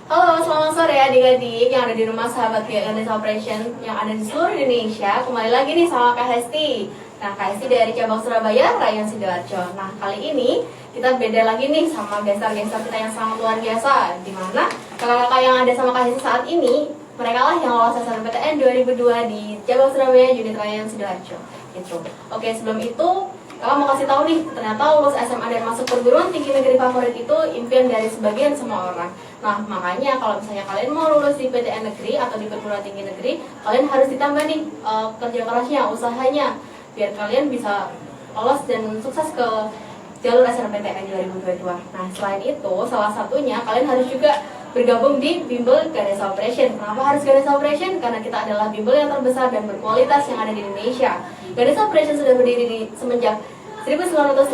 Halo, selamat sore adik-adik yang ada di rumah sahabat Ganesha Operation yang ada di seluruh Indonesia. Kembali lagi nih sama Kak Hesti. Nah, Kak Hesti dari cabang Surabaya, Rayon Sidoarjo. Nah, kali ini kita beda lagi nih sama gestar-gestar kita yang sangat luar biasa. Dimana kakak-kakak yang ada sama Kak Hesti saat ini, mereka lah yang lolos SNMPTN 2002 di cabang Surabaya, unit Rayon Sidoarjo. Gitu. Oke, sebelum itu kakak mau kasih tahu nih, ternyata lulus SMA dan masuk perguruan tinggi negeri favorit itu impian dari sebagian semua orang. Nah, makanya kalau misalnya kalian mau lulus di PTN negeri atau di perguruan tinggi negeri, kalian harus ditambah nih kerja kerasnya, usahanya, biar kalian bisa lolos dan sukses ke jalur SNMPTN 2022. Nah, selain itu, salah satunya kalian harus juga bergabung di Bimbel Ganesha Operation. Kenapa harus Ganesha Operation? Karena kita adalah bimbel yang terbesar dan berkualitas yang ada di Indonesia. Ganesha Operation sudah berdiri semenjak 1984.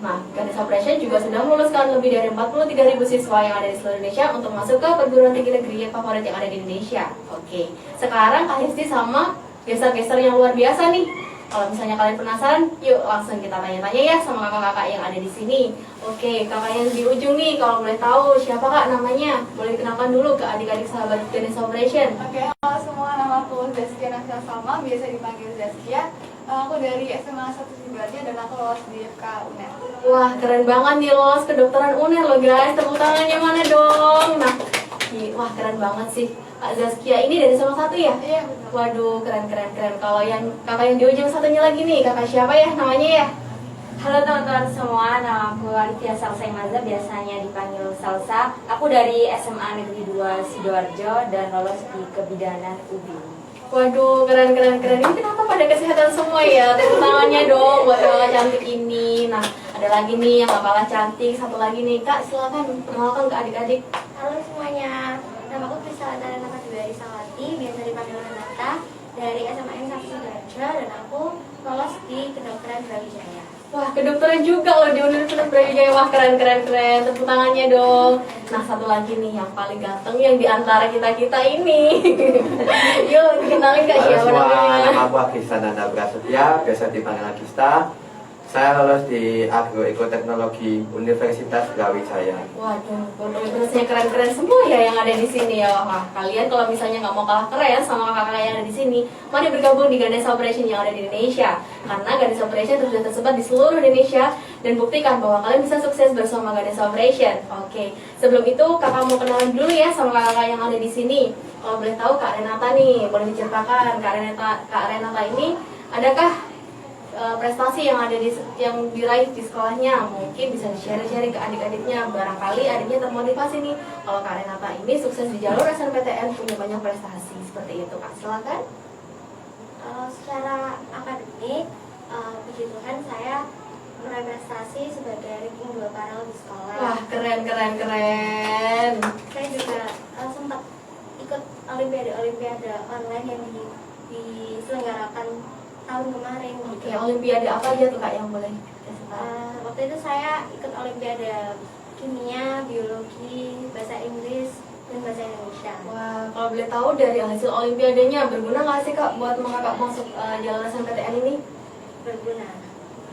Nah, Ganesha Operation juga sudah meluluskan lebih dari 43.000 siswa yang ada di seluruh Indonesia untuk masuk ke perguruan tinggi negeri yang favorit yang ada di Indonesia. Oke, sekarang Kak Hesti sama gestar-gestar yang luar biasa nih. Kalau misalnya kalian penasaran, yuk langsung kita tanya-tanya ya sama kakak-kakak yang ada di sini. Oke, kakak yang di ujung nih, kalau boleh tahu siapa kak namanya? Boleh dikenalkan dulu ke adik-adik sahabat Ganesha Operation. Oke, halo semua, nama aku Zaskia Nasya Salma, biasa dipanggil Zaskia. Aku dari SMA 1 Sidoarjo dan aku lolos di FK UNER. Wah, keren banget nih lolos kedokteran UNER loh guys. Tepuk tangannya mana dong? Nah, wah keren banget sih. Kak Zaskia ini dari SMA 1 ya? Iya, betul. Waduh, keren. Kalau yang kakak yang di ujung satunya lagi nih, kakak siapa ya namanya ya? Halo teman-teman semua, nama aku Alifia Salsa Imaza, biasanya dipanggil Salsa. Aku dari SMA Negeri 2 Sidoarjo dan lolos di kebidanan UBI. Waduh, keren. Ini kenapa pada kesehatan semua ya? Tepuk tangannya dong buat kakak cantik ini. Nah, ada lagi nih yang gak kalah cantik, satu lagi nih. Kak, silakan perkenalkan ke adik-adik. Halo semuanya, nama aku Priscilla Renata dari Sawati, biasa dipanggil Renata, dari SMA N 1 Sidoarjo, dan aku lolos di kedokteran Brawijaya. Wah, kedokteran juga loh di Universitas Brawijaya. Wah, keren. Tepuk tangannya dong. Nah, satu lagi nih yang paling ganteng yang di antara kita ini. Yuk, kenalin Kak Halo siapa semua, namanya? nama aku Agista Nanda Prasetya, biasa dipanggil Agista. Saya lolos di Agroekoteknologi Universitas Brawijaya. Waduh, universitasnya keren semua ya yang ada di sini ya. Wah, kalian kalau misalnya nggak mau kalah keren sama kakak-kakak yang ada di sini, mari bergabung di Ganesha Operation yang ada di Indonesia. Karena Ganesha Operation sudah tersebar di seluruh Indonesia dan buktikan bahwa kalian bisa sukses bersama Ganesha Operation. Oke, sebelum itu kakak mau kenalan dulu ya sama kakak-kakak yang ada di sini. Kalau boleh tahu Kak Renata nih, boleh diceritakan Kak Renata ini adakah prestasi yang yang diraih di sekolahnya? Mungkin bisa di-share ke adik-adiknya, barangkali adiknya termotivasi nih kalau Kak Renata ini sukses di jalur SNMPTN, punya banyak prestasi seperti itu. Kak, silakan. Secara akademik, puji Tuhan saya meraih prestasi sebagai ranking 2 paralel di sekolah. Wah, keren. Saya juga sempat ikut olimpiade online yang diselenggarakan tahun kemarin. Oke, olimpiade apa aja tuh Kak yang boleh kasih tahu? Waktu itu saya ikut olimpiade kimia, biologi, bahasa Inggris, dan bahasa Indonesia. Wah, kalau boleh tahu dari hasil olimpiadenya berguna nggak sih Kak buat kakak masuk jalur SNMPTN ini? Berguna.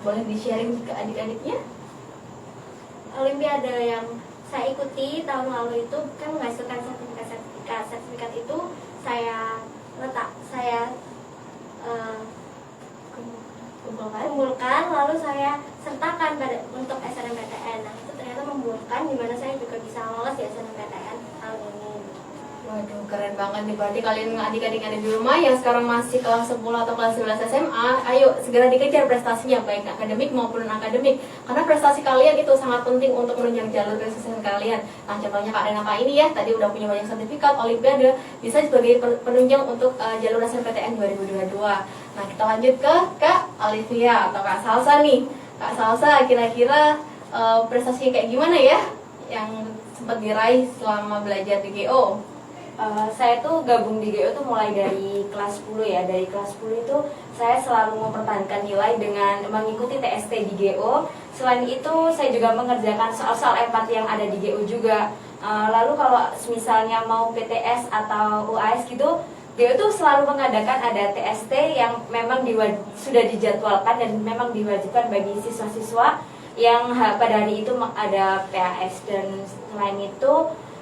Boleh di-sharing ke adik-adiknya? Olimpiade yang saya ikuti tahun lalu itu kan menghasilkan sertifikat itu saya kumpulkan, lalu saya sertakan untuk SNMPTN. Nah, itu ternyata membuahkan dimana saya juga bisa lolos di SNMPTN tahun ini. Waduh, keren banget nih. Berarti kalian adik-adik yang ada di rumah yang sekarang masih kelas 10 atau kelas 11 SMA, ayo segera dikejar prestasinya, baik akademik maupun non-akademik. Karena prestasi kalian itu sangat penting untuk menunjang jalur kesuksesan kalian. Nah, contohnya Kak Renata ini ya, tadi udah punya banyak sertifikat, olimpiade, bisa sebagai penunjang untuk jalur SNMPTN 2022. Nah, kita lanjut ke Kak Alivia atau Kak Salsa nih. Kak Salsa, kira-kira prestasinya kayak gimana ya yang sempat diraih selama belajar di GO? Saya tuh gabung di GO tuh mulai dari kelas 10 ya. Dari kelas 10 itu saya selalu mempertahankan nilai dengan mengikuti TST di GO. Selain itu saya juga mengerjakan soal-soal M4 yang ada di GO juga. Lalu kalau misalnya mau PTS atau UAS gitu, GO tuh selalu mengadakan ada TST yang memang sudah dijadwalkan dan memang diwajibkan bagi siswa-siswa yang pada hari itu ada PAS. Dan selain itu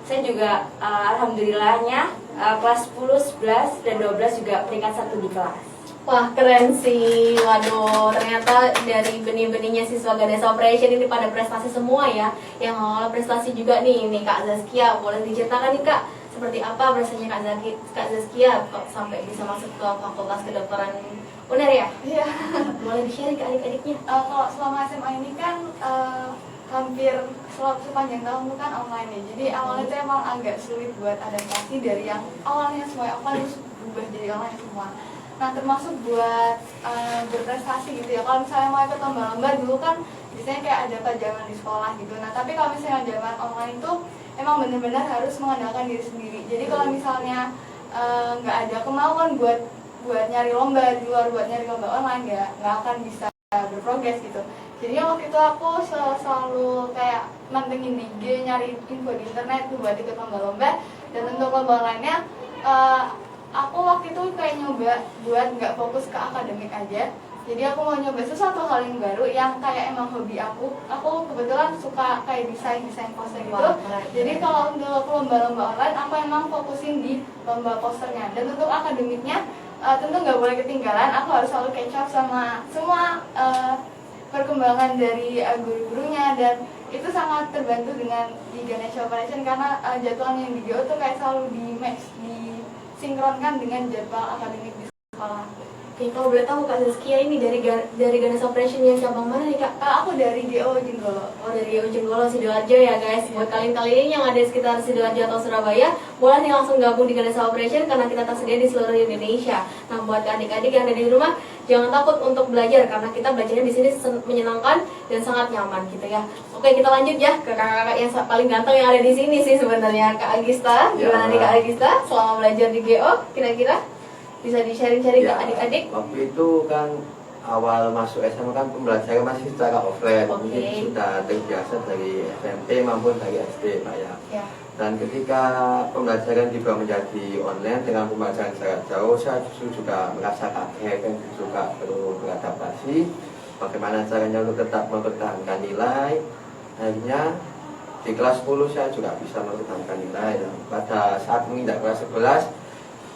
Saya juga alhamdulillahnya kelas 10, 11, dan 12 juga peringkat 1 di kelas. Wah keren sih, waduh ternyata dari benih-benihnya siswa Ganesha Operation ini pada prestasi semua ya. Yang awal prestasi juga nih Kak Zaskia, boleh diceritakan nih Kak, seperti apa prestasinya Kak Zaskia kok sampai bisa masuk ke Fakultas Kedokteran UNER ya? Iya. Boleh di-share ke adik-adiknya? Kalau selama SMA ini kan hampir sepanjang tahun itu kan online ya. Jadi awalnya itu emang agak sulit buat adaptasi dari yang awalnya semua offline terus berubah jadi online semua. Nah termasuk buat berprestasi gitu ya. Kalau misalnya mau ikut lomba-lomba dulu kan biasanya kayak ada pajangan di sekolah gitu. Nah tapi kalau misalnya zaman online itu emang benar-benar harus mengandalkan diri sendiri. Jadi kalau misalnya nggak ada kemauan buat nyari lomba di luar, buat nyari lomba online, nggak akan bisa berprogres gitu. Jadi waktu itu aku selalu kayak mantengin di IG, nyari info di internet buat ikut lomba-lomba. Dan untuk lomba lainnya aku waktu itu kayak nyoba buat nggak fokus ke akademik aja. Jadi aku mau nyoba sesuatu hal yang baru yang kayak emang hobi aku. Aku kebetulan suka kayak desain poster gitu. Jadi kalau untuk lomba-lomba online aku emang fokusin di lomba posternya. Dan untuk akademiknya tentu nggak boleh ketinggalan. Aku harus selalu catch up sama semua perkembangan dari guru-gurunya, dan itu sangat terbantu dengan di Ganesha Operation karena jadwalnya yang di GO tuh kayak selalu sinkronkan dengan jadwal akademik di sekolah. Oke, kalau boleh tahu Kak Zaskia ini dari Ganesha Operation yang cabang mana nih Kak? Aku dari GO Jenggolo. Oh dari Jenggolo Sidoarjo ya guys. Buat kalian yang ada di sekitar Sidoarjo atau Surabaya, boleh nih langsung gabung di Ganesha Operation karena kita tersedia di seluruh Indonesia. Nah buat adik-adik yang ada di rumah, jangan takut untuk belajar karena kita belajarnya di sini menyenangkan dan sangat nyaman gitu ya. Oke kita lanjut ya ke kakak-kakak yang paling ganteng yang ada di sini sih sebenarnya, Kak Agista. Gimana nih Kak Agista selama belajar di GO? Kira-kira bisa di-sharing-sharing ke adik-adik? Waktu itu kan awal masuk SMA kan pembelajaran masih secara offline, mungkin sudah terbiasa dari SMP maupun dari SD Pak ya. Dan ketika pembelajaran juga menjadi online dengan pembelajaran jarak jauh, saya justru juga merasa kaget dan juga perlu beradaptasi bagaimana caranya untuk tetap mempertahankan nilai. Akhirnya di kelas 10 saya juga bisa mempertahankan nilai. Dan pada saat menginjak kelas 11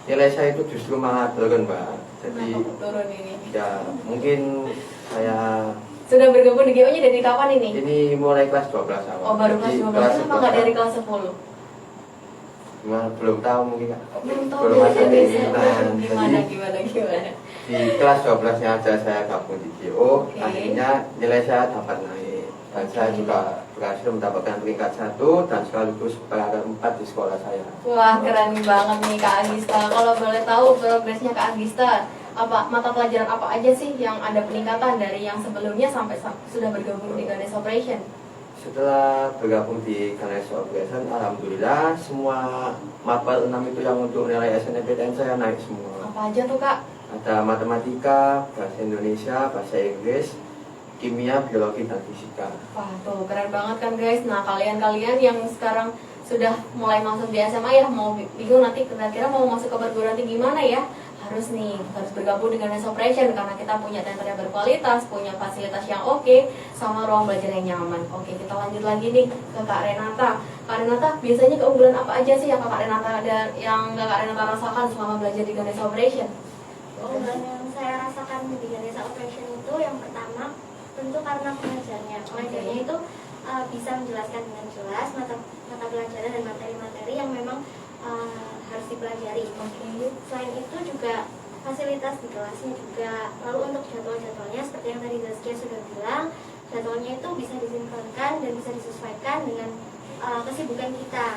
nilai saya itu justru malah turun Mbak. Jadi turun ini. Ya mungkin saya sudah bergabung di GO nya dari kapan ini? Ini mulai kelas 12 awal. Oh baru kelas 12, kenapa nggak dari kelas 10? Belum tahu mungkin Kak. Belum tahu. Belum ada keinginan. Gimana? Di kelas 12 nya aja saya gabung di GO, akhirnya nilai saya dapat naik. Dan saya juga berhasil mendapatkan peringkat 1 dan sekaligus peringkat 4 di sekolah saya. Wah keren banget nih Kak Agista. Kalau boleh tahu progresnya Kak Agista, apa mata pelajaran apa aja sih yang ada peningkatan dari yang sebelumnya sampai sudah bergabung di Ganesha Operation? Setelah bergabung di Ganesha Operation, alhamdulillah semua mapel 6 itu yang untuk nilai SNMPTN saya naik semua. Apa aja tuh Kak? Ada matematika, bahasa Indonesia, bahasa Inggris, kimia, biologi, dan fisika. Wah tuh keren banget kan guys. Nah kalian yang sekarang sudah mulai masuk di SMA ya, mau bingung nanti kira-kira mau masuk ke perguruan tinggi gimana ya, harus bergabung dengan Ganesha Operation karena kita punya teater yang berkualitas, punya fasilitas yang oke, sama ruang belajar yang nyaman. Oke kita lanjut lagi nih ke Kak Renata. Kak Renata biasanya keunggulan apa aja sih yang Kak Renata rasakan selama belajar di Ganesha Operation? Keunggulan yang saya rasakan di Ganesha Operation itu yang pertama tentu karena pengajarnya itu bisa menjelaskan dengan jelas mata pelajaran dan materi-materi yang memang harus dipelajari. Selain itu juga fasilitas di kelasnya juga. Lalu untuk jadwal-jadwalnya seperti yang tadi Zaskia sudah bilang, jadwalnya itu bisa disinkronkan dan bisa disesuaikan dengan kesibukan kita.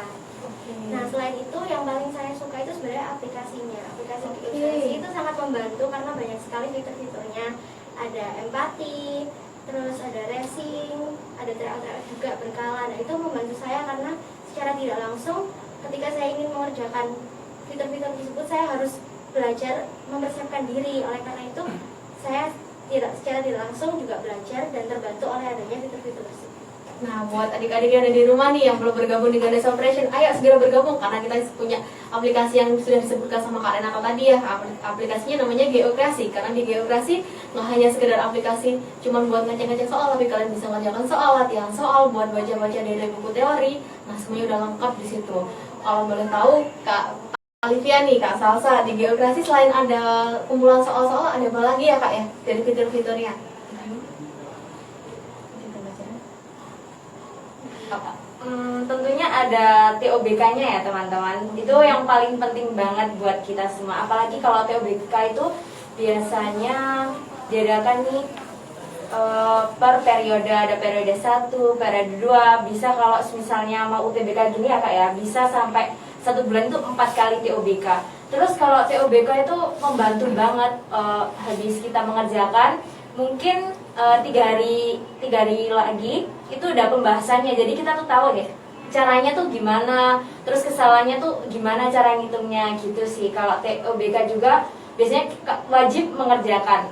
Nah selain itu yang paling saya suka itu sebenarnya aplikasinya. Aplikasi itu sangat membantu karena banyak sekali fitur-fiturnya. Ada empati, terus ada racing, ada tryout juga berkala. Nah itu membantu saya karena secara tidak langsung ketika saya ingin mengerjakan fitur-fitur tersebut saya harus belajar mempersiapkan diri. Oleh karena itu saya secara tidak langsung juga belajar dan terbantu oleh adanya fitur-fitur tersebut. Nah, buat adik-adik yang ada di rumah nih yang belum bergabung di Ganesha Operation, ayo segera bergabung karena kita punya aplikasi yang sudah disebutkan sama Kak Renata tadi ya. Aplikasinya namanya Geokrasi. Karena di Geokrasi nggak hanya sekedar aplikasi cuma buat ngecek-ngecek soal, tapi kalian bisa ngerjakan soal, latihan soal, buat baca-baca dari buku teori. Nah, semuanya udah lengkap di situ. Kalau boleh tahu, Kak Alivia nih, Kak Salsa, di Geokrasi selain ada kumpulan soal-soal, ada apa lagi ya Kak ya dari fitur-fiturnya? Tentunya ada TOBK-nya ya teman-teman. Itu yang paling penting banget buat kita semua. Apalagi kalau TOBK itu biasanya diadakan nih per periode, ada periode 1, periode 2. Bisa kalau misalnya mau UTBK gini ya Kak ya, bisa sampai 1 bulan itu 4 kali TOBK. Terus kalau TOBK itu membantu banget, habis kita mengerjakan mungkin 3 hari lagi itu udah pembahasannya, jadi kita tuh tahu deh caranya tuh gimana, terus kesalahannya tuh gimana cara ngitungnya gitu sih. Kalau TOBK juga biasanya wajib mengerjakan.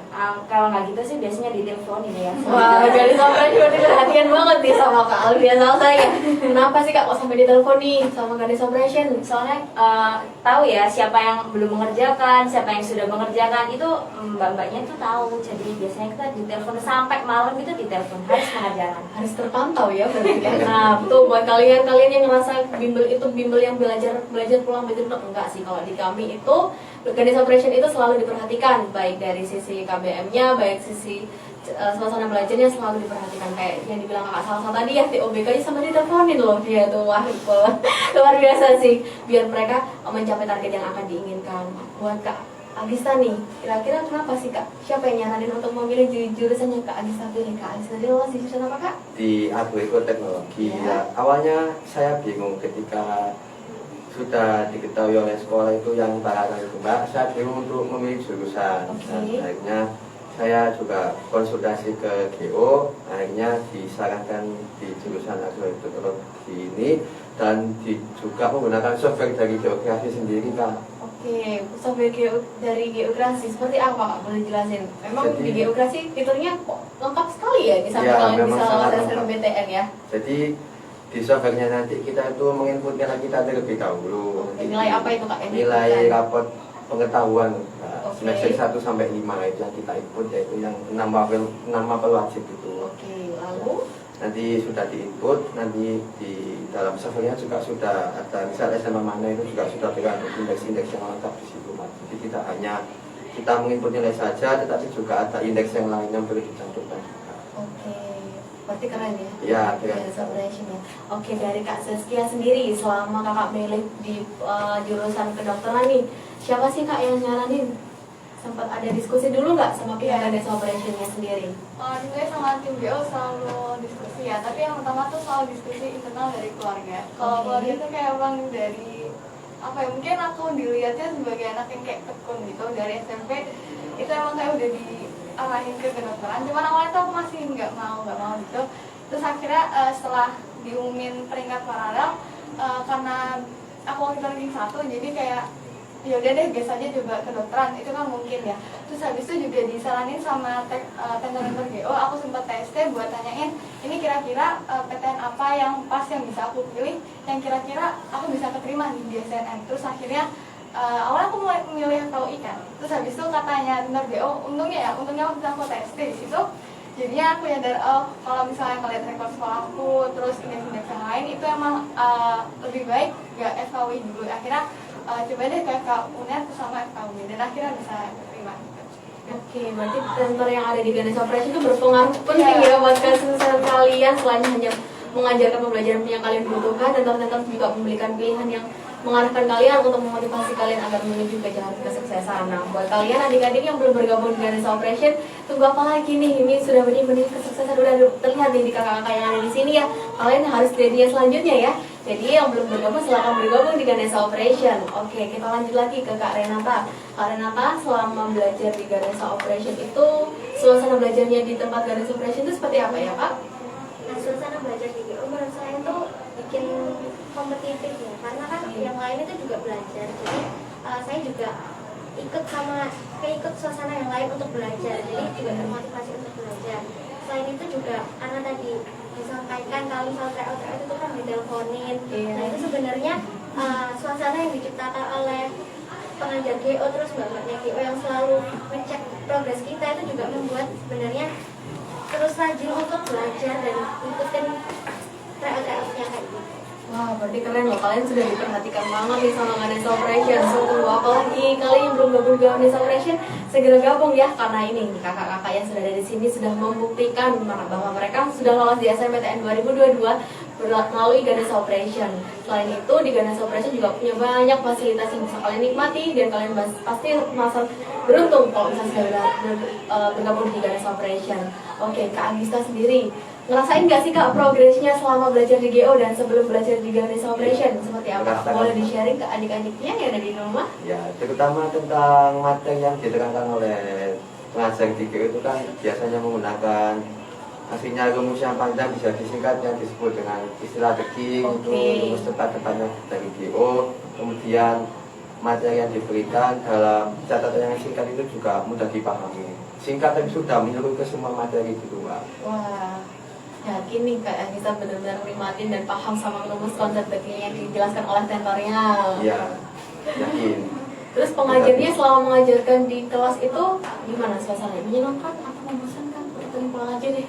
Kalau nggak gitu sih biasanya diteleponin ya. Wah, jadi sampai juga diperhatikan banget nih sama Kak Alvia Salsa ya. Kenapa sih Kak kok sampai ditelepon nih sama Ganesha Operation? Soalnya tahu ya siapa yang belum mengerjakan, siapa yang sudah mengerjakan, itu mbak-mbaknya tuh tahu. Jadi biasanya kita ditelepon sampai malam itu ditelepon, harus mengerjakan. Harus terpantau ya berarti kan. Nah, tuh buat kalian yang ngerasa bimbel itu bimbel yang belajar pulang enggak sih. Kalau di kami itu Ganesha Operation itu selalu diperhatikan, baik dari sisi KBM-nya, baik sisi suasana belajarnya selalu diperhatikan. Kayak yang dibilang Kakak Salsa tadi ya, TOBK-nya sama diteleponin loh dia tuh. Wah, luar biasa sih, biar mereka mencapai target yang akan diinginkan. Buat Kak Agista nih, kira-kira kenapa sih Kak? Siapa yang nyaranin untuk memilih jurusan yang Kak Agista pilih? Kak Agista pilih di jurusan apa Kak? Di agroekoteknologi. Ya. Awalnya saya bingung ketika sudah diketahui oleh sekolah itu yang barangkali itu Mbak, saya bingung untuk memilih jurusan. Dan akhirnya saya juga konsultasi ke GO, akhirnya disarankan di jurusan agroekologi ini dan juga menggunakan software dari Geokrasi sendiri Kak. Oke, software dari Geokrasi seperti apa Kak? Boleh jelasin? Memang Jadi, di Geokrasi fiturnya kok lengkap sekali ya, di samping ya, kalian memang bisa sangat lewat lengkap. SNMPTN ya. Jadi di softwarenya nanti kita itu menginput nilai kita terlebih dahulu. Oke, nilai apa itu Kak? Yang Nilai diinputkan? rapot pengetahuan Oke. semester 1 sampai 5 itu yang kita input, yaitu yang 6 mapel wajib itu. Oke, lalu Nanti sudah diinput, nanti di dalam softwarenya juga sudah ada misal SMA mana itu juga sudah terkandung indeks-indeks yang lengkap di situ Mas. Jadi tidak hanya kita menginput nilai saja, tetapi juga ada indeks yang lain yang perlu dicantumkan juga. oke, berarti keren ya? Ya, keren. Ganesha Operation ya. Oke, dari Kak Saskia sendiri, selama kakak milih di jurusan kedokteran nih, siapa sih Kak yang nyaranin? Sempat ada diskusi dulu nggak sama pihak Ganesha Operation-nya sendiri? Sebenarnya sama tim BO selalu diskusi ya, tapi yang pertama tuh selalu diskusi internal dari keluarga. Kalau keluarga tuh kayak emang dari apa ya, mungkin aku dilihatnya sebagai anak yang kayak tekun gitu dari SMP, itu emang kayak udah diarahin ke kedokteran. Cuman awalnya tuh aku masih nggak mau gitu. Terus akhirnya setelah diumumin peringkat paralel, karena aku waktu itu ranking 1, jadi kayak ya udah deh gas aja coba kedokteran, itu kan mungkin ya. Terus habis itu juga disaranin sama tender GO, aku sempat TST buat tanyain ini kira-kira PTN apa yang pas yang bisa aku pilih, yang kira-kira aku bisa keterima di SNM. Terus akhirnya awalnya aku mulai memilih KUI kan. Terus habis itu katanya tender GO, untungnya waktu aku TST di situ, jadinya aku nyadar kalau misalnya ngeliat rekor sekolahku terus indeks-indeks yang lain itu emang lebih baik gak FKUI dulu. Akhirnya coba deh ke UNER sama FKUI dan akhirnya bisa terima. Oke, berarti tenter yang ada di Ganesha Operation itu berpengaruh penting ya buat kesuksesan kalian. Selain hanya mengajarkan pembelajaran yang kalian butuhkan, tenter-tenter juga memberikan pilihan yang mengarahkan kalian untuk memotivasi kalian agar menuju ke jalan kesuksesan. Nah, buat kalian adik-adik yang belum bergabung di Ganesha Operation, tunggu apa lagi nih? Ini sudah benih-benih kesuksesan udah terlihat nih di kakak-kakak yang ada di sini ya. Kalian harus ready selanjutnya ya. Jadi yang belum bergabung silahkan bergabung di Ganesha Operation. Oke, kita lanjut lagi ke Kak Renata. Kak Renata, selama belajar di Ganesha Operation itu suasana belajarnya di tempat Ganesha Operation itu seperti apa ya Kak? Nah, suasana belajar di GO menurut saya itu bikin kompetitif ya, karena kan yang lain itu juga belajar, jadi saya juga ikut suasana yang lain untuk belajar, jadi juga termotivasi untuk belajar. Selain itu juga karena tadi disampaikan kalau misal tryout itu kan diteleponin. Iya. Nah itu sebenarnya suasana yang diciptakan oleh pengajar GO terus mbak-mbaknya GO yang selalu ngecek progres kita itu juga membuat sebenarnya terus rajin untuk belajar dan ikutin tryout-tryoutnya kayak gitu. Wah, berarti keren loh, kalian sudah diperhatikan banget nih sama Ganesha Operation. So, tunggu apa lagi? Kalian yang belum gabung di Ganesha Operation, segera gabung ya, karena ini kakak-kakak yang sudah ada di sini sudah membuktikan bahwa mereka sudah lolos di SNMPTN 2022 melalui Ganesha Operation. Selain itu, di Ganesha Operation juga punya banyak fasilitas yang bisa kalian nikmati dan kalian pasti merasa beruntung kalau misalnya sudah bergabung di Ganesha Operation. Oke, Kak Agista sendiri, ngerasain gak sih Kak progresnya selama belajar di GO dan sebelum belajar di Ganesha Operation? Seperti apa? Boleh di-sharing ke adik-adiknya yang ada di rumah? Ya, terutama tentang materi yang diterangkan oleh pengajar di GO itu kan biasanya menggunakan aslinya rumus yang panjang bisa disingkat yang disebut dengan istilah deking itu rumus tepat-tepatnya dari GO. Kemudian materi yang diberikan dalam catatan yang singkat itu juga mudah dipahami. Singkat tapi sudah menyeluruh ke semua materi di luar. Wah, yakin nih Kak Agista benar-benar nikmatin dan paham sama rumus konsep deking yang dijelaskan oleh tentornya. Iya, yakin. Terus pengajarnya selama mengajarkan di kelas itu gimana suasananya? Menyenangkan atau membosankan? Kita pulang aja deh.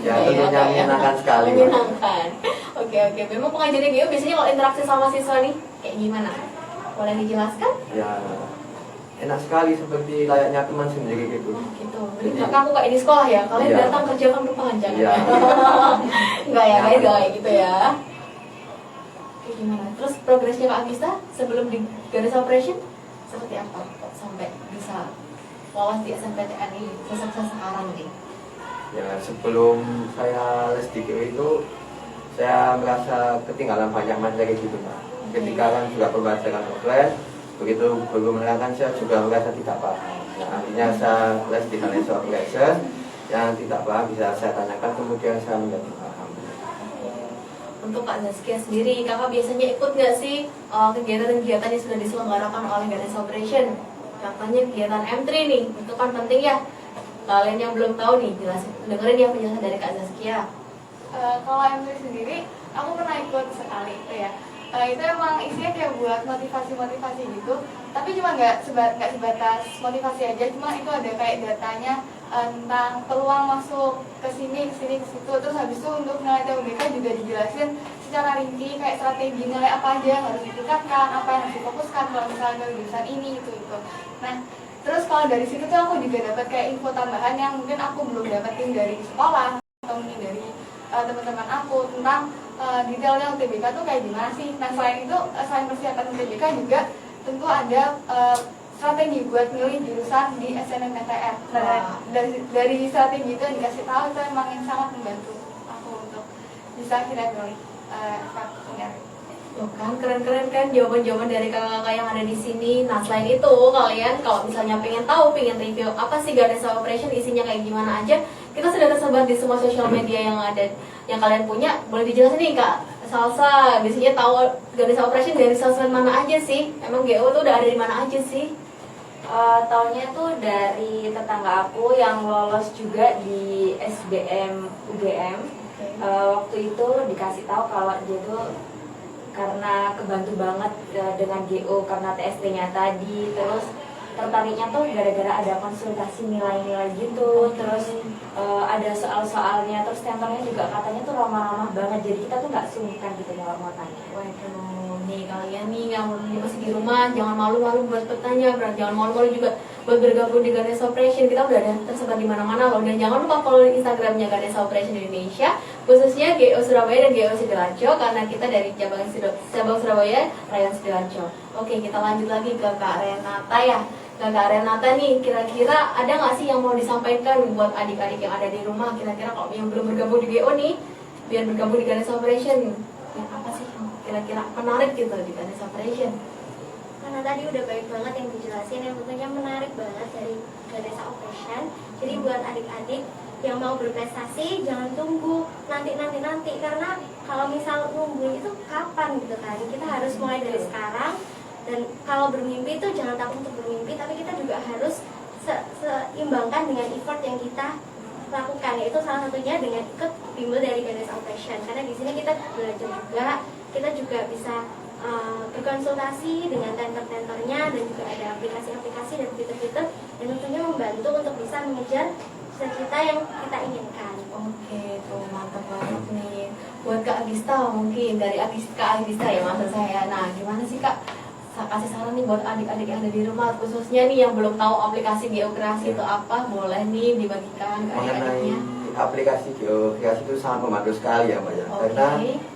Ya, tentunya menyenangkan sekali. Menyenangkan. Oke. Memang pengajarnya GO biasanya kalau interaksi sama siswa nih kayak gimana? Boleh dijelaskan? Ya, enak sekali seperti layaknya teman sendiri gitu. Oh gitu. Jadi nggak kaku kayak di sekolah ya? Kalian Iya. datang kerjakan depan jangan. Iya. Enggak ya, kayak gitu ya. Oke, gimana? Terus progresnya Kak Agista sebelum di Ganesha Operation seperti apa? Kok sampai bisa lolos di SNMPTN ini sesukses sekarang nih? Ya, sebelum saya les di GO itu saya merasa ketinggalan banyak materi gitu Pak. Ketika kan juga pembelajaran offline, begitu belum menerangkan saya juga merasa tidak paham. Nah, akhirnya saya les di Ganesha Operation yang tidak paham bisa saya tanyakan, kemudian saya menjadi paham. Untuk Kak Zaskia sendiri, kakak biasanya ikut nggak sih kegiatan-kegiatan yang sudah diselenggarakan oleh Ganesha Operation? Contohnya kegiatan M3 nih, itu kan penting ya. Kalian yang belum tahu nih, jelasin, dengerin ya penjelasan dari Kak Zaskia. Kalau M3 sendiri, aku pernah ikut sekali itu ya. Itu emang isinya kayak buat motivasi-motivasi gitu, tapi cuma nggak sebatas motivasi aja, cuma itu ada kayak datanya tentang peluang masuk ke sini, ke situ. Terus habis itu untuk nilai TUBK juga dijelasin secara rinci kayak strategi nilai apa aja yang harus ditingkatkan, apa yang harus difokuskan kalau misalnya jurusan ini gitu. Nah, terus kalau dari situ tuh aku juga dapat kayak info tambahan yang mungkin aku belum dapetin dari sekolah atau mungkin dari teman-teman aku tentang detailnya UTBK tuh kayak gimana sih. Nah, selain itu, selain persiapan UTBK juga tentu ada strategi buat milih jurusan di SNMPTN. Nah, dari strategi itu yang dikasih tahu itu emang yang sangat membantu aku untuk bisa akhirnya milih FKUNER. Tuh kan, keren-keren kan jawaban-jawaban dari kakak-kakak yang ada di sini. Nah, selain itu, kalian kalau misalnya pengen tahu, pengen review apa sih Ganesha Operation, isinya kayak gimana aja, kita sudah tersebar di semua sosial media yang ada, yang kalian punya. Boleh dijelasin nih Kak Salsa, biasanya tahu Ganesha Operation dari sosmed mana aja sih? Emang GO tuh udah ada di mana aja sih? Taunya tuh dari tetangga aku yang lolos juga di SBM UGM. Waktu itu dikasih tahu kalau dia tuh karena kebantu banget dengan GO karena TST-nya tadi, terus tertariknya tuh gara-gara ada konsultasi nilai-nilai gitu, terus ada soal-soalnya, terus tentornya juga katanya tuh ramah-ramah banget, jadi kita tuh nggak sungkan gitu mau tanya. Waduh, nih kalian nih yang masih di rumah, jangan malu-malu buat bertanya, jangan malu-malu juga buat bergabung di Ganesha Operation. Kita udah ada tersebar di mana-mana loh, dan jangan lupa follow Instagramnya Ganesha Operation Indonesia, khususnya GO Surabaya dan GO Sidoarjo, karena kita dari cabang Surabaya, Rayon Sidoarjo. Oke, kita lanjut lagi ke Kak Renata ya. Kak Renata nih, kira-kira ada nggak sih yang mau disampaikan buat adik-adik yang ada di rumah? Kira-kira kalau yang belum bergabung di GO nih, biar bergabung di Ganesha Operation, ya apa sih yang kira-kira menarik gitu di Ganesha Operation? Karena tadi udah baik banget yang dijelasin, yang tentunya menarik banget dari Ganesha Operation. Jadi buat adik-adik yang mau berprestasi, jangan tunggu nanti, karena kalau misal nunggu itu kapan gitu kan? Kita harus mulai dari sekarang. Dan kalau bermimpi itu jangan takut untuk bermimpi, tapi kita juga harus seimbangkan dengan effort yang kita lakukan, yaitu salah satunya dengan ikut bimbel dari Ganesha Operation, karena di sini kita belajar juga, kita juga bisa berkonsultasi dengan tenter-tenternya, dan juga ada aplikasi-aplikasi dan fitur-fitur yang tentunya membantu untuk bisa mengejar cita-cita yang kita inginkan. Oke, tuh mantap banget nih. Buat Kak Agista mungkin dari Kak Agista ya maksud saya. Nah, gimana sih Kak? Kasih saran nih buat adik-adik yang ada di rumah, khususnya nih yang belum tahu aplikasi geokrasi itu apa, boleh nih dibagikan ke Mengenai adik-adiknya. aplikasi geokrasi itu sangat membantu sekali ya Mbak ya. Oke. Karena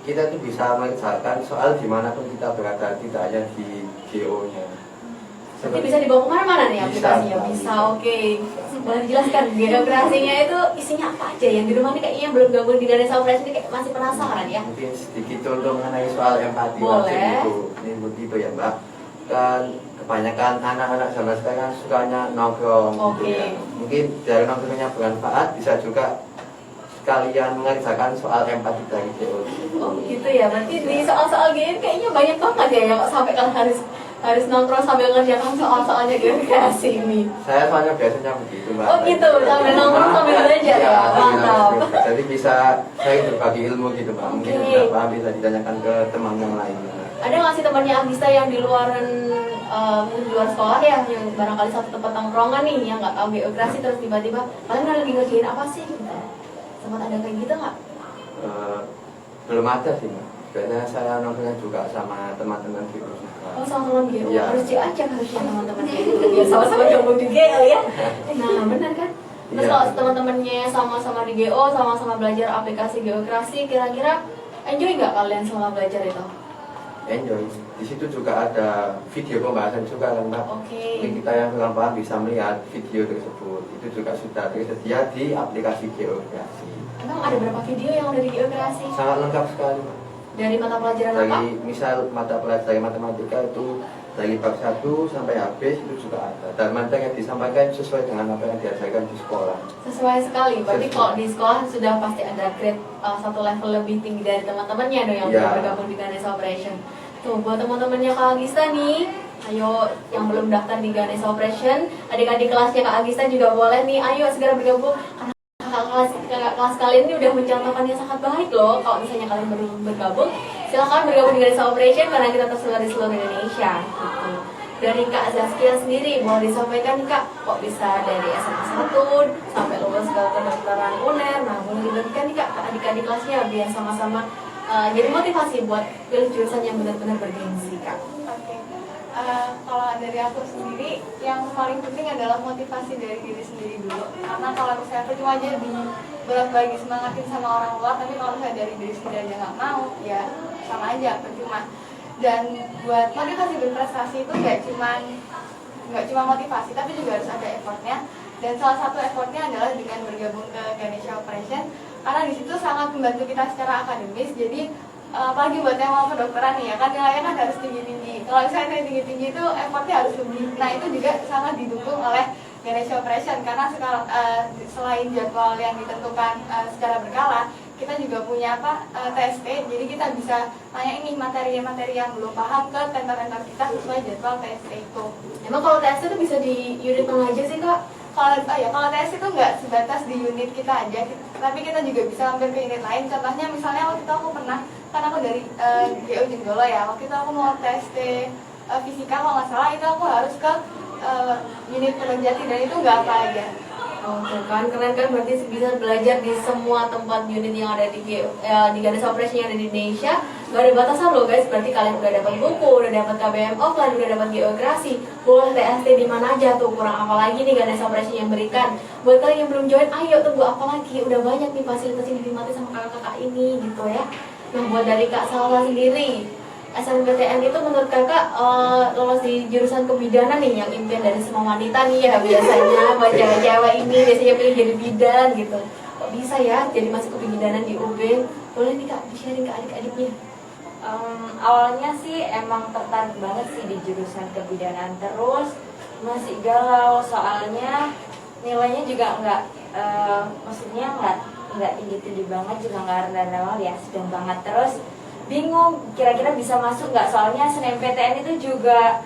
kita tuh bisa mengerjakan soal dimanapun kita berada, tidak hanya di GO-nya. Berarti bisa dibawa kemana-mana nih Bisa, aplikasinya? Mbak. Bisa, oke. Boleh dijelaskan geokrasinya itu isinya apa aja? Yang di rumah nih kayaknya belum gabung di Ganesha Operation ini kayak masih penasaran ya? Mungkin sedikit contoh mengenai soal empati Boleh. itu ya Mbak. Kan kebanyakan anak-anak zaman sekarang sukanya nongkrong gitu ya. Oke. Mungkin dari nongkrongnya bermanfaat, bisa juga sekalian mengerjakan soal empati dari GO. Oh gitu ya, berarti di soal-soal game kayaknya banyak banget ya yang sampai kalian harus nongkrong sambil ngerjakan soal-soalnya geokrasi ini. Saya soalnya biasanya begitu Mbak. Oh gitu, sambil nongkrong sambil belajar ya, mantap. Jadi bisa saya berbagi ilmu gitu Mbak. Mungkin Oke. yang nggak paham bisa ditanyakan ke teman yang lainnya. Ada nggak sih temannya Agista yang di luaran mungkin di luar sekolah ya, yang barangkali satu tempat tongkrongan nih yang nggak tahu geokrasi terus tiba-tiba kalian lagi ngerjain apa sih gitu? Sempat ada kayak gitu nggak? Belum ada sih Mbak. Biasanya saya nongkrongnya juga sama teman-teman gitu. Oh sama-sama GO, Iya. harus diajak harusnya teman-teman biar sama-sama gabung di GO ya. Nah benar kan? Terus Iya. kalau teman-temannya sama-sama di GO, sama-sama belajar aplikasi geokrasi, kira-kira enjoy nggak kalian selama belajar itu? Enjoy. Di situ juga ada video pembahasan juga kan Mbak. Oke. Mungkin kita yang kurang paham bisa melihat video tersebut. Itu juga sudah tersedia di aplikasi geokrasi. Emang ada berapa video yang ada di geokrasi? Sangat lengkap sekali Mbak. Dari mata pelajaran apa? Dari misal mata pelajaran matematika itu dari bab 1 sampai habis itu juga ada. Dan materi yang disampaikan sesuai dengan apa yang diajarkan di sekolah. Sesuai sekali. Berarti Sesuai. kalau di sekolah sudah pasti ada grade satu level lebih tinggi dari teman-temannya dong yang Iya. belum bergabung di Ganesha Operation. Tuh buat teman-temannya Kak Agista nih, ayo yang belum daftar di Ganesha Operation, adik-adik kelasnya Kak Agista juga boleh nih, ayo segera bergabung. Karena kakak kelas kalian ini udah mencontohkan yang sangat baik loh. Kalau misalnya kalian belum bergabung, silahkan bergabung di Ganesha Operation karena kita tersebar di seluruh Indonesia. Gitu. Dari Kak Zaskia sendiri, boleh disampaikan nih Kak, kok bisa dari SMA 1 sampai lulus ke kedokteran UNER. Nah, boleh dibagikan nih Kak ke adik-adik kelasnya biar sama-sama jadi motivasi buat pilih jurusan yang benar-benar bergengsi Kak. Oke. Kalau dari aku sendiri, yang paling penting adalah motivasi dari diri sendiri dulu. Karena kalau misalnya percuma aja bolak-balik semangatin sama orang luar, tapi kalau misalnya dari diri sendiri aja nggak mau, ya sama aja percuma. Dan buat motivasi berprestasi itu nggak cuma motivasi, tapi juga harus ada effortnya. Dan salah satu effortnya adalah dengan bergabung ke Ganesha Operation, karena di situ sangat membantu kita secara akademis. Jadi apalagi buat yang mau kedokteran nih ya kan, nilainya kan harus tinggi-tinggi. Kalau misalnya tinggi-tinggi itu effortnya harus lebih. Nah itu juga sangat didukung oleh Ganesha Operation, karena sekarang selain jadwal yang ditentukan secara berkala, kita juga punya TST. Jadi kita bisa tanya ini materi-materi yang belum paham ke tenter-tenter kita sesuai jadwal TST itu. Emang kalau tes itu bisa di unit mana aja sih Kak? Kalau tes itu nggak sebatas di unit kita aja, tapi kita juga bisa hampir ke unit lain. Contohnya misalnya waktu itu aku pernah, kan aku dari GO Jenggolo ya, waktu itu aku mau tes fisika kalau nggak salah, itu aku harus ke unit Purwojati, dan itu nggak apa aja. Oh, tuh kan keren kan, berarti bisa belajar di semua tempat unit yang ada di Ganesha Operation yang ada di Indonesia. Gak ada batasan loh guys, berarti kalian udah dapat buku, udah dapat KBM offline, udah dapat geokrasi, boleh TST di mana aja tuh, kurang apa lagi nih Ganesha Operation yang berikan. Buat kalian yang belum join, ayo tunggu apa lagi, udah banyak nih fasilitas yang dinikmati sama kakak-kakak ini gitu ya. Nah buat dari Kak Salwa sendiri, SNMPTN itu menurut kakak lolos di jurusan kebidanan nih, yang impian dari semua wanita nih ya biasanya buat cewek-cewek ini biasanya pilih jadi bidan gitu. Kok bisa ya jadi masuk ke kebidanan di UB? Boleh nih Kak di-sharing ke adik-adiknya. Awalnya sih emang tertarik banget sih di jurusan kebidanan, terus masih galau soalnya nilainya juga maksudnya nggak tinggi banget, juga nggak rendah ya, sedang banget. Terus bingung kira-kira bisa masuk nggak, soalnya SNMPTN itu juga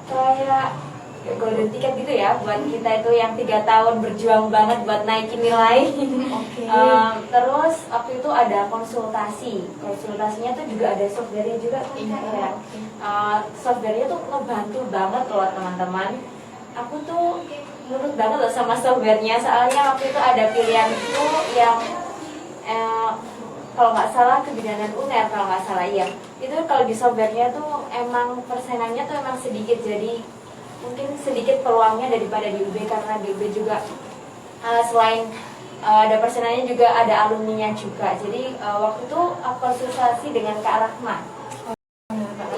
kayak kayak golden ticket gitu ya buat kita itu yang 3 tahun berjuang banget buat naikin nilai. Oke. Terus waktu itu ada konsultasinya tuh juga ada softwarenya juga kan Iya. ya. Softwarenya tuh ngebantu banget loh teman-teman. Aku tuh nurut banget loh sama softwarenya, soalnya waktu itu ada pilihan itu yang kalau nggak salah kebidanan UNER, kalau nggak salah iya. Itu kalau di softwarenya tuh emang persenannya tuh emang sedikit, jadi mungkin sedikit peluangnya daripada di UB, karena di UB juga selain ada persenannya juga ada alumninya juga. Jadi waktu itu aku konsultasi dengan Kak Rahma.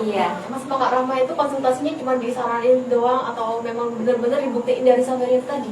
Iya. Mas Kak Rama itu konsultasinya cuma disaranin doang atau memang benar-benar dibuktiin dari software itu tadi?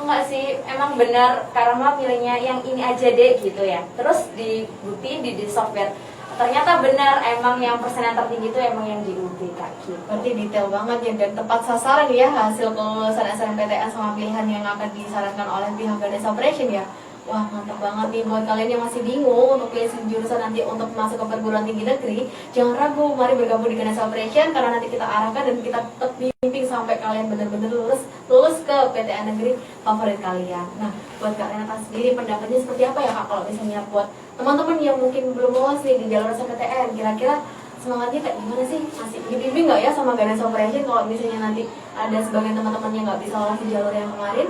Enggak sih, emang benar karena pilihnya yang ini aja deh gitu ya. Terus dibuktiin di software. Ternyata benar emang yang persenan tertinggi itu emang yang di UB Kak gitu. Berarti detail banget ya dan tepat sasaran ya hasil kelulusan SNMPTN sama pilihan yang akan disarankan oleh pihak Ganes Operation ya. Wah mantap banget nih buat kalian yang masih bingung untuk pilih jurusan nanti untuk masuk ke perguruan tinggi negeri. Jangan ragu, mari bergabung di Ganes Operation karena nanti kita arahkan dan kita tetap bimbing sampai kalian benar-benar lulus ke PTN negeri favorit kalian. Nah buat Kak Renata sendiri pendapatnya seperti apa ya Kak kalau misalnya buat teman-teman yang mungkin belum lolos nih di jalur SNMPTN, kira-kira semangatnya kayak gimana sih? Masih dibimbing nggak ya sama Ganes Operation kalau misalnya nanti ada sebagian teman-teman yang nggak bisa lolos di jalur yang kemarin?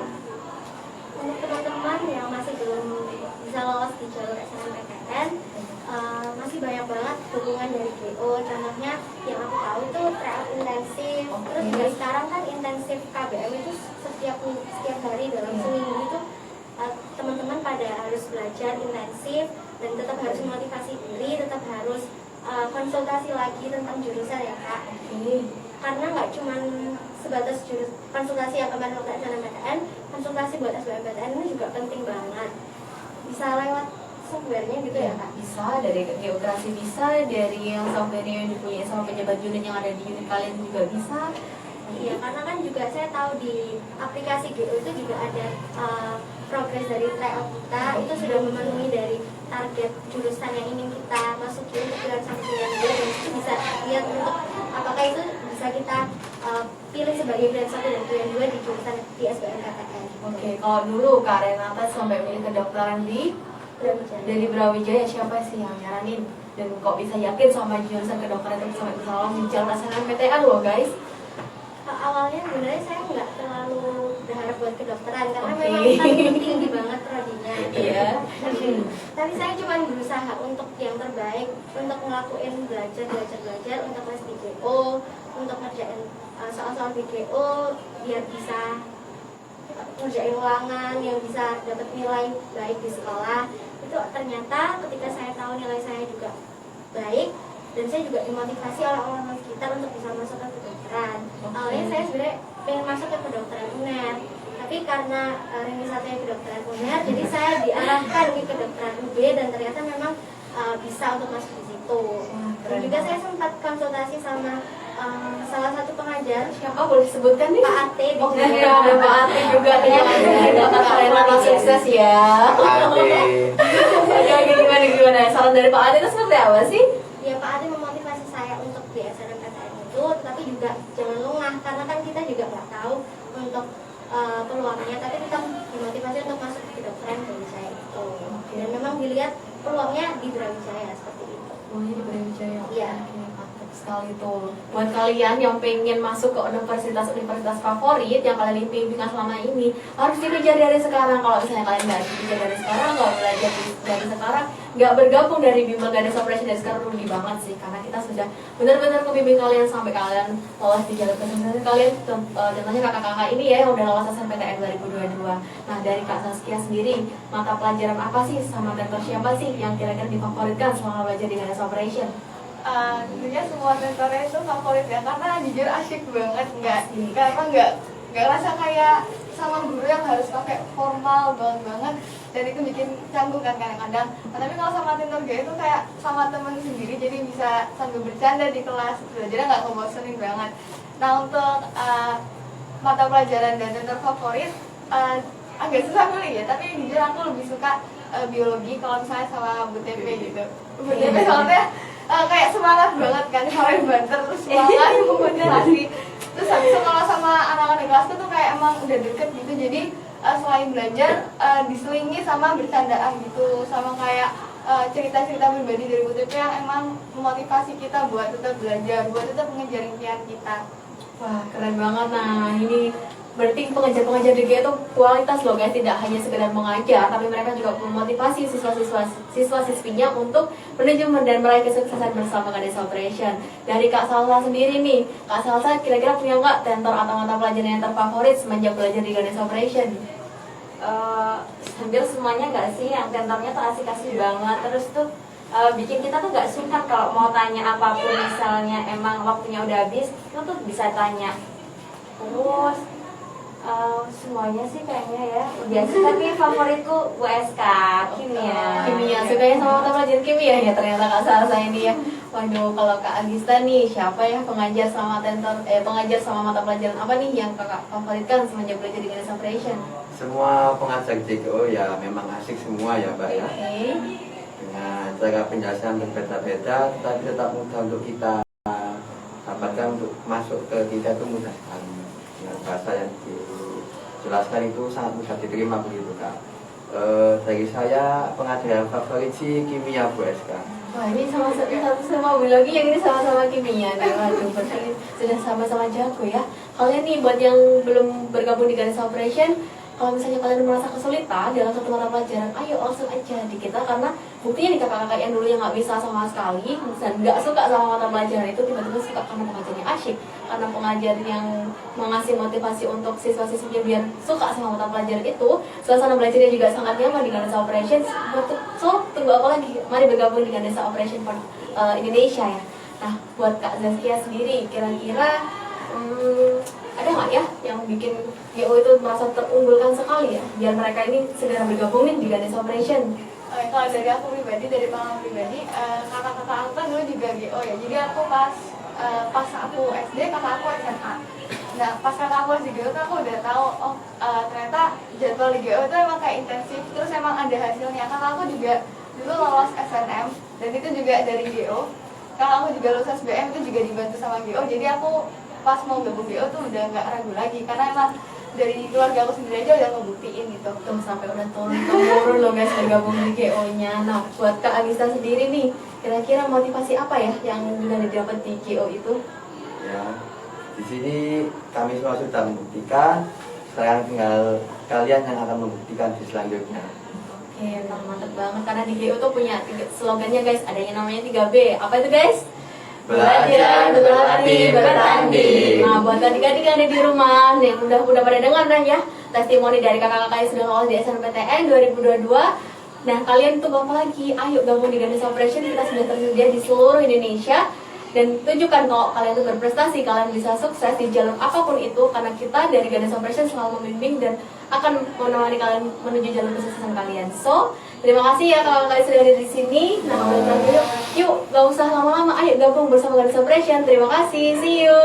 Untuk teman-teman yang masih belum bisa lolos di jalur SNMPTN, masih banyak banget dukungan dari GO. Contohnya yang aku tahu itu tryout intensif. Terus juga sekarang kan intensif KBM itu setiap hari dalam seminggu itu teman-teman pada harus belajar intensif dan tetap harus memotivasi diri, tetap harus konsultasi lagi tentang jurusan ya Kak. Karena nggak cuma sebatas konsultasi yang kemarin waktu SNMPTN, konsultasi buat SBMPTN ini juga penting banget. Bisa lewat softwarenya gitu ya Kak? Bisa, dari geografi bisa, dari yang software yang dipunyai sama pejabat unit yang ada di unit kalian juga bisa. Iya, karena kan juga saya tahu di aplikasi GO itu juga ada progres dari tryout kita, itu sudah memenuhi dari target jurusan yang ingin kita masuki untuk pilihan 1 pilihan 2, dan itu bisa lihat untuk apakah itu bisa kita pilih sebagai pilihan 1 dan pilihan 2 di jurusan di SBMPTN. Oke, kalau dulu Kak Renata sampai milih kedokteran di dari Brawijaya, siapa sih yang nyaranin? Dan kok bisa yakin sama jurusan kedokteran itu sampai bisa lolos di jalur SNMPTN loh guys? Awalnya sebenarnya saya nggak terlalu berharap buat kedokteran karena Oke. memang kan tinggi banget prodinya. Iya. Tapi saya cuma berusaha untuk yang terbaik, untuk ngelakuin belajar untuk les di GO, untuk ngerjain soal-soal di GO biar bisa ngerjain ulangan yang bisa dapat nilai baik di sekolah. Itu ternyata ketika saya tahu nilai saya juga baik dan saya juga dimotivasi oleh orang-orang sekitar untuk bisa masuk ke kedokteran. Awalnya saya sebenarnya pengen masuk ke kedokteran UNER, tapi karena ranking satunya kedokteran UNER, jadi saya diarahkan ke kedokteran UB dan ternyata memang bisa untuk masuk di situ. Dan juga saya sempat konsultasi sama salah satu pengajar, Siapa boleh disebutkan nih? Pak Ate. Oh iya, ada Pak Ate juga nih yang ada Kak Renata sukses ya. Ade. Oke, gimana? Saran dari Pak Ate itu seperti apa sih? Ya Pak Ade memotivasi saya untuk di SNMPTN itu, tapi juga jangan lengah karena kan kita juga nggak tahu untuk peluangnya, tapi kita dimotivasi untuk masuk ke kedokteran Brawijaya itu. Dan memang dilihat peluangnya di Brawijaya seperti itu. Oh, ini di Brawijaya. Iya. Oke, mantap sekali tuh. Buat kalian yang pengen masuk ke universitas favorit yang kalian impikan selama ini, harus dikejar dari sekarang. Kalau misalnya kalian nggak dikejar dari sekarang, nggak belajar dari sekarang, nggak bergabung dari bimbel Ganes Operation dari sekarang, rugi banget sih. Karena kita sudah benar-benar membimbing kalian sampai kalian lolos di jalur kesempatan kalian. Contohnya kakak-kakak ini ya yang udah lolos SNMPTN 2022. Nah dari Kak Saskia sendiri, mata pelajaran apa sih sama mentor siapa sih yang kira-kira difavoritkan selama belajar di Ganes Operation? Tentunya semua mentornya itu favorit ya, karena jujur asyik banget, Asik. karena nggak rasa kayak sama guru yang harus pakai formal banget dan itu bikin canggung kan kadang-kadang. Nah, tapi kalau sama mentor gue itu kayak sama temen sendiri, jadi bisa sambil bercanda di kelas, belajarnya nggak ngebosenin banget. Nah untuk mata pelajaran dan mentor favorit agak susah milih ya, tapi jujur aku lebih suka biologi kalau misalnya sama Bu TP gitu. Bu TP soalnya kayak semangat banget kan, kalian banter terus semangat memotivasi. Terus sekolah sama anak-anak kelasku tuh kayak emang udah deket gitu, jadi selain belajar diselingi sama bercandaan gitu, sama kayak cerita-cerita pribadi dari Bu Tipe yang emang memotivasi kita buat tetap belajar, buat tetap mengejar impian kita. Wah, keren banget. Nah, ini berarti pengajar-pengajar di GEO itu kualitas loh guys, tidak hanya sekedar mengajar, tapi mereka juga memotivasi siswa-siswinya untuk menuju dan meraih kesuksesan bersama Ganesha Operation. Dari Kak Salsa sendiri nih, Kak Salsa kira-kira punya nggak tentor atau mata pelajaran yang terfavorit semenjak belajar di Ganesha Operation? Hampir semuanya nggak sih, yang tentornya tuh asik-asik banget, terus tuh bikin kita tuh nggak sungkan kalau mau tanya apapun, misalnya emang waktunya udah habis, kita tuh bisa tanya. Terus semuanya sih kayaknya ya biasa, tapi favoritku USK kimia. Kimia, sukanya sama mata pelajaran kimia ya ternyata Kak Salsa ini ya. Waduh, kalau Kak Agista nih, siapa ya pengajar sama pengajar sama mata pelajaran apa nih yang Kakak favoritkan semenjak belajar di Ganesha Operation? Semua pengajar GGO ya memang asik semua ya Mbak ya. Oke. Dengan cara penjelasan berbeda-beda, tetapi tetap mudah untuk kita dapatkan, untuk masuk ke kita itu mudah sekali. Dengan bahasa yang dijelaskan itu sangat mudah diterima begitu Kak. Dari saya pengajar yang favorit sih kimia Bu SK. Wah, ini sama biologi, yang ini sama-sama kimia nih. Waduh, berarti sudah sama-sama jago ya. Kalian nih buat yang belum bergabung di Ganesha Operation, kalau misalnya kalian merasa kesulitan dalam satu mata pelajaran, ayo langsung aja di kita, karena buktinya nih kakak-kakak yang dulu yang nggak bisa sama sekali dan nggak suka sama mata pelajaran itu tiba-tiba suka karena pengajarnya asyik, karena pengajar yang mengasih motivasi untuk siswa-siswinya biar suka sama mata pelajaran itu, suasana belajarnya juga sangat nyaman di Ganesha Operation. So, tunggu apa lagi? Mari bergabung di Ganesha Operation Indonesia ya. Nah, buat Kak Zaskia sendiri, kira-kira ada nggak ya yang bikin GO itu merasa terunggulkan sekali ya, biar mereka ini segera bergabung nih di Ganesha Operation? Kalau dari aku pribadi, dari pengalaman pribadi, kakak-kakak aku kan dulu juga GO ya. Jadi aku pas aku SD, kakak aku SMA. Nah, pas kakak aku di GO tuh aku udah tahu, ternyata jadwal di GO itu emang kayak intensif, terus emang ada hasilnya. Kakak aku juga dulu lolos SNM, dan itu juga dari GO. Kakak aku juga lulus SBM, itu juga dibantu sama GO. Jadi aku pas mau gabung GO tuh udah nggak ragu lagi, karena emang dari keluarga aku sendiri aja udah ngebuktiin gitu. Tuh, sampai udah turun-temurun loh guys bergabung di GO-nya. Nah, buat Kak Agista sendiri nih, kira-kira motivasi apa ya yang sudah didapat di GO itu? Ya, di sini kami semua sudah membuktikan, sekarang tinggal kalian yang akan membuktikan di selanjutnya. Oke, mantap banget, karena di GO tuh punya slogannya guys, ada yang namanya 3B. Apa itu guys? Belajar, berlatih, bertanding. Nah, buat adik-adik yang ada di rumah yang udah pada dengar dah ya testimoni dari kakak-kakak yang sudah lolos di SNPTN 2022. Nah, kalian tunggu apa lagi? Ayo gabung di Ganesha Operation, kita sudah tersedia di seluruh Indonesia. Dan tunjukkan kalau kalian itu berprestasi, kalian bisa sukses di jalur apapun itu, karena kita dari Ganesha Operation selalu membimbing dan akan menemani kalian menuju jalur kesuksesan kalian. So, terima kasih ya kakak-kakak sudah ada di sini. Nah, yuk, gak usah lama-lama, ayo gabung bersama Ganesha Operation. Terima kasih, see you.